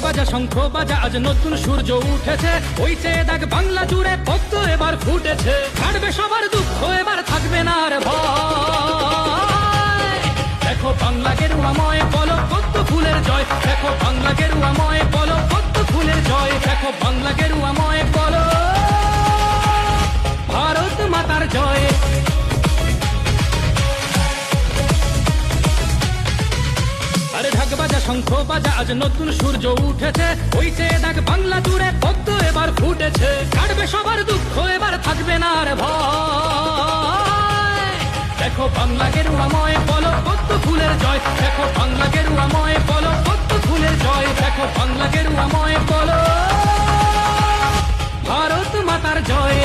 বাজা শঙ্খ বাজা, আজ নতুন সূর্য উঠেছে, ওই চেয়ে দেখ বাংলা জুড়ে পদ্ম এবার ফুটেছে। কাটবে সবার দুঃখ, এবার থাকবে না আর ভয়। দেখো বাংলা গেরুয়াময়, বলো পদ্ম ফুলের জয়। দেখো বাংলা গেরুয়াময়, বলো পদ্ম ফুলের জয়। দেখো বাংলা গেরুয়াময়, বলো ভারত মাতার জয়। আরে ঢাক বাজা শঙ্খ বাজা, আজ নতুন সূর্য উঠেছে, ওই চেয়ে দেখ বাংলা জুড়ে পদ্ম এবার ফুটেছে। কাটবে সবার দুঃখ, এবার থাকবে না আর ভয়। দেখো বাংলা গেরুয়াময়, বলো পদ্ম ফুলের জয়। দেখো বাংলা গেরুয়াময়, বলো পদ্ম ফুলের জয়। দেখো বাংলা গেরুয়াময়, বলো ভারত মাতার জয়।